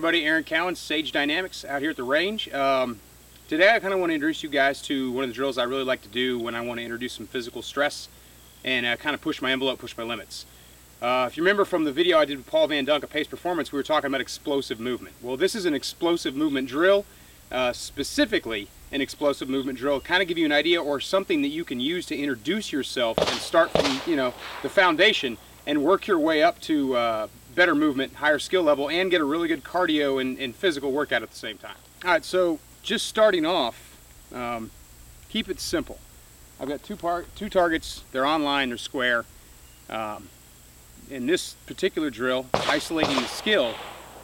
everybody, Aaron Cowan, Sage Dynamics, out here at the range. Today I kind of want to introduce you guys to one of the drills I really like to do when I want to introduce some physical stress and kind of push my envelope, push my limits. If you remember from the video I did with Paul Van Dunk of Pace Performance, we were talking about explosive movement. Well, this is an explosive movement drill, specifically an explosive movement drill, kind of give you an idea or something that you can use to introduce yourself and start from, the foundation and work your way up to better movement, higher skill level, and get a really good cardio and physical workout at the same time. All right, so just starting off, keep it simple. I've got two targets. They're online, they're square. In this particular drill, isolating the skill,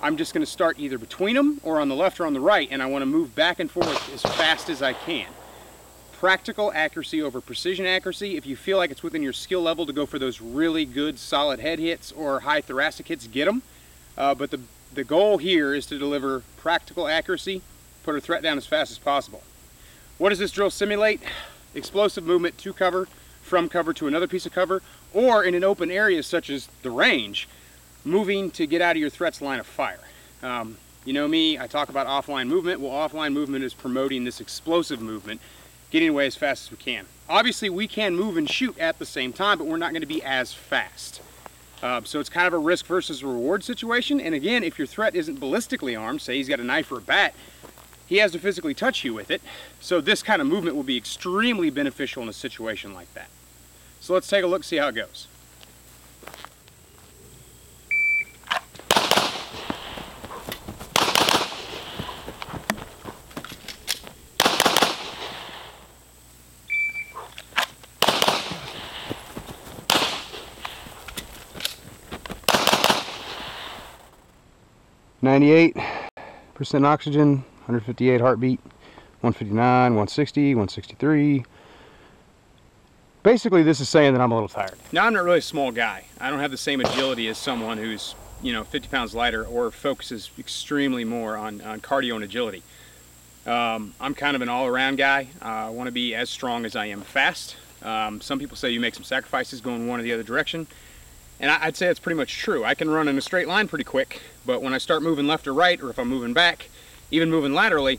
I'm just going to start either between them or on the left or on the right, and I want to move back and forth as fast as I can. Practical accuracy over precision accuracy. If you feel like it's within your skill level to go for those really good solid head hits or high thoracic hits, get them. But the goal here is to deliver practical accuracy, put a threat down as fast as possible. What does this drill simulate? Explosive movement to cover, from cover to another piece of cover, or in an open area such as the range, moving to get out of your threat's line of fire. You know me, I talk about offline movement. Well, offline movement is promoting this explosive movement, getting away as fast as we can. Obviously, we can move and shoot at the same time, but we're not going to be as fast. So it's kind of a risk versus reward situation. And again, if your threat isn't ballistically armed, say he's got a knife or a bat, he has to physically touch you with it. So this kind of movement will be extremely beneficial in a situation like that. So let's take a look, see how it goes. %, oxygen, 158 heartbeat, 159, 160, 163. Basically, this is saying that I'm a little tired. Now, I'm not really a small guy. I don't have the same agility as someone who's, 50 pounds lighter or focuses extremely more on cardio and agility. I'm kind of an all-around guy. I want to be as strong as I am fast. Some people say you make some sacrifices going one or the other direction. And I'd say it's pretty much true. I can run in a straight line pretty quick, but when I start moving left or right, or if I'm moving back, even moving laterally,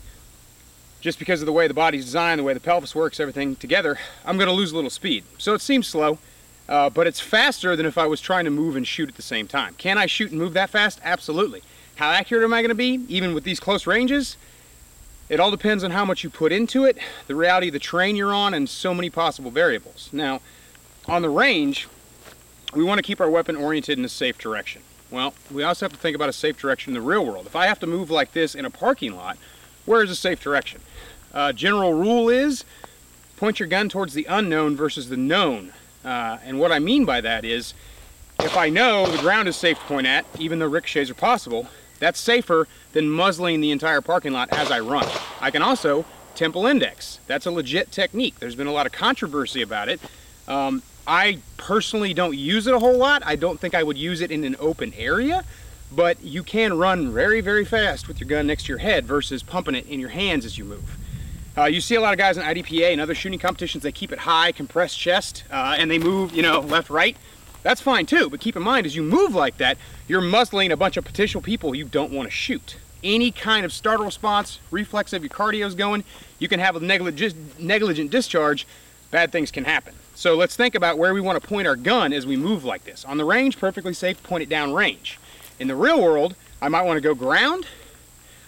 just because of the way the body's designed, the way the pelvis works, everything together, I'm going to lose a little speed. So it seems slow, but it's faster than if I was trying to move and shoot at the same time. Can I shoot and move that fast? Absolutely. How accurate am I going to be, even with these close ranges? It all depends on how much you put into it, the reality of the terrain you're on, and so many possible variables. Now, on the range, we want to keep our weapon oriented in a safe direction. Well, we also have to think about a safe direction in the real world. If I have to move like this in a parking lot, where is a safe direction? General rule is point your gun towards the unknown versus the known. And what I mean by that is, if I know the ground is safe to point at, even though ricochets are possible, that's safer than muzzling the entire parking lot as I run. I can also temple index. That's a legit technique. There's been a lot of controversy about it. I personally don't use it a whole lot. I don't think I would use it in an open area, but you can run very, very fast with your gun next to your head versus pumping it in your hands as you move. You see a lot of guys in IDPA and other shooting competitions, they keep it high, compressed chest, and they move, left, right. That's fine too, but keep in mind, as you move like that, you're muzzling a bunch of potential people you don't want to shoot. Any kind of startle response, reflex of your cardio's going, you can have a negligent discharge, bad things can happen. So let's think about where we want to point our gun as we move like this. On the range, perfectly safe, point it down range. In the real world, I might want to go ground.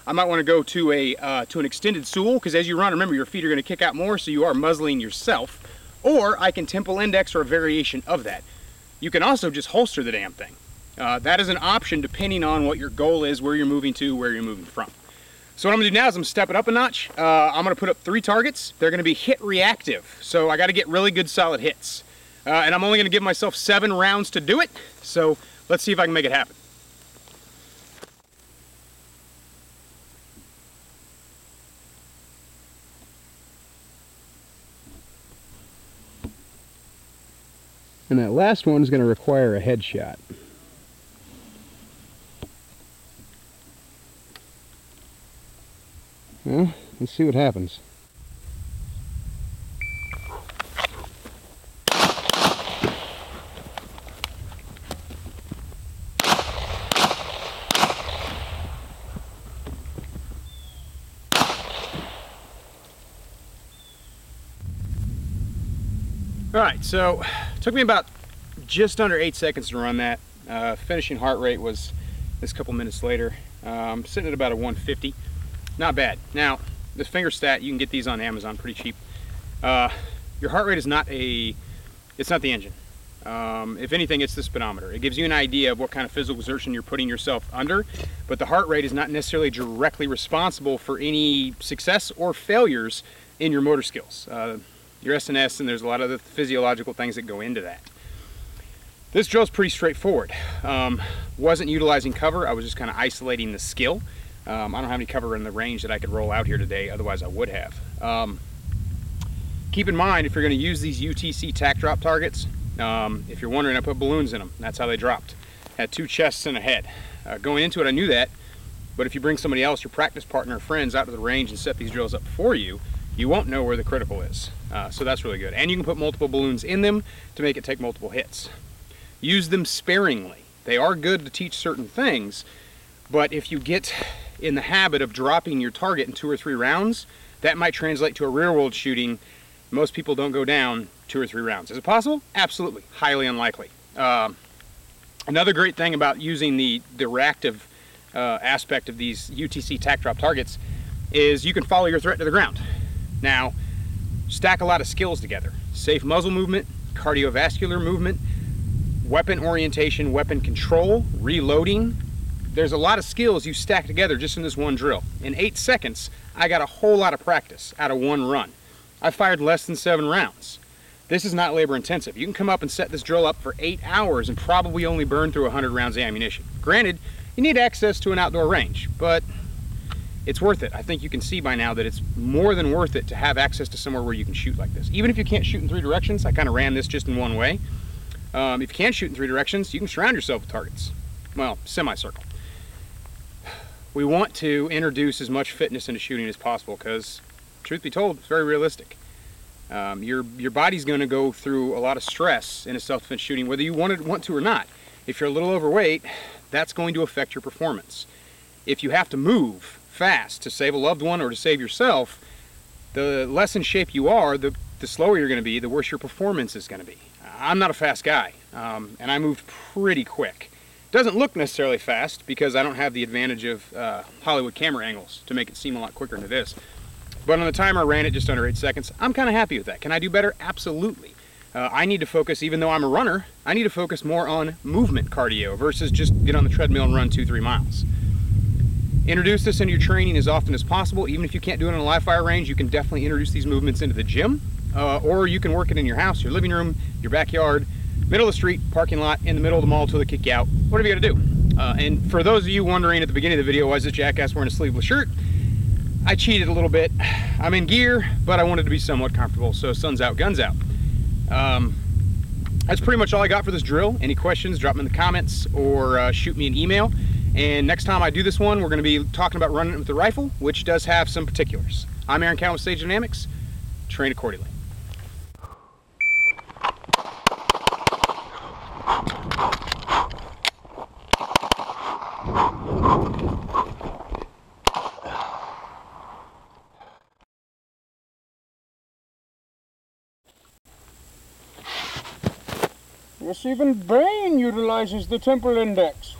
I might want to go to an extended stool, because as you run, remember, your feet are going to kick out more, so you are muzzling yourself. Or I can temple index or a variation of that. You can also just holster the damn thing. That is an option depending on what your goal is, where you're moving to, where you're moving from. So what I'm going to do now is I'm going to step it up a notch. I'm going to put up 3 targets. They're going to be hit reactive, so I got to get really good solid hits. And I'm only going to give myself 7 rounds to do it, so let's see if I can make it happen. And that last one is going to require a headshot. Well, let's see what happens. All right, so it took me about just under 8 seconds to run that. Finishing heart rate was this couple minutes later. Sitting at about a 150. Not bad. Now, this finger stat, you can get these on Amazon pretty cheap. Your heart rate is not it's not the engine. If anything, it's the speedometer. It gives you an idea of what kind of physical exertion you're putting yourself under, but the heart rate is not necessarily directly responsible for any success or failures in your motor skills. Your SNS, and there's a lot of the physiological things that go into that. This drill's pretty straightforward. Wasn't utilizing cover, I was just kind of isolating the skill. I don't have any cover in the range that I could roll out here today, otherwise I would have. Keep in mind, if you're going to use these UTC tack drop targets, if you're wondering, I put balloons in them. That's how they dropped. Had 2 chests and a head. Going into it, I knew that, but if you bring somebody else, your practice partner or friends, out to the range and set these drills up for you, you won't know where the critical is. So that's really good. And you can put multiple balloons in them to make it take multiple hits. Use them sparingly. They are good to teach certain things, but if you get in the habit of dropping your target in 2 or 3 rounds, that might translate to a rear world shooting. Most people don't go down 2 or 3 rounds. Is it possible? Absolutely. Highly unlikely. Another great thing about using the reactive aspect of these UTC tack drop targets is you can follow your threat to the ground. Now, stack a lot of skills together. Safe muzzle movement, cardiovascular movement, weapon orientation, weapon control, reloading. There's a lot of skills you stack together just in this one drill. In 8 seconds, I got a whole lot of practice out of one run. I fired less than 7 rounds. This is not labor intensive. You can come up and set this drill up for 8 hours and probably only burn through 100 rounds of ammunition. Granted, you need access to an outdoor range, but it's worth it. I think you can see by now that it's more than worth it to have access to somewhere where you can shoot like this. Even if you can't shoot in 3 directions, I kind of ran this just in one way. If you can't shoot in 3 directions, you can surround yourself with targets. Well, semicircle. We want to introduce as much fitness into shooting as possible because, truth be told, it's very realistic. Your body's going to go through a lot of stress in a self-defense shooting, whether you want to or not. If you're a little overweight, that's going to affect your performance. If you have to move fast to save a loved one or to save yourself, the less in shape you are, the slower you're going to be, the worse your performance is going to be. I'm not a fast guy, and I moved pretty quick. Doesn't look necessarily fast because I don't have the advantage of Hollywood camera angles to make it seem a lot quicker than it is. But on the timer I ran it just under 8 seconds. I'm kind of happy with that. Can I do better? Absolutely. I need to focus, even though I'm a runner, I need to focus more on movement cardio versus just get on the treadmill and run 2-3 miles. Introduce this into your training as often as possible. Even if you can't do it in a live fire range, you can definitely introduce these movements into the gym, or you can work it in your house, your living room, your backyard, middle of the street, parking lot, in the middle of the mall till they kick you out. Whatever you gotta do. And for those of you wondering at the beginning of the video, why is this jackass wearing a sleeveless shirt? I cheated a little bit. I'm in gear, but I wanted to be somewhat comfortable, so sun's out, guns out. That's pretty much all I got for this drill. Any questions, drop them in the comments or shoot me an email. And next time I do this one, we're going to be talking about running it with the rifle, which does have some particulars. I'm Aaron Cowan with Sage Dynamics. Train accordingly. Yes, even Brain utilizes the temporal index.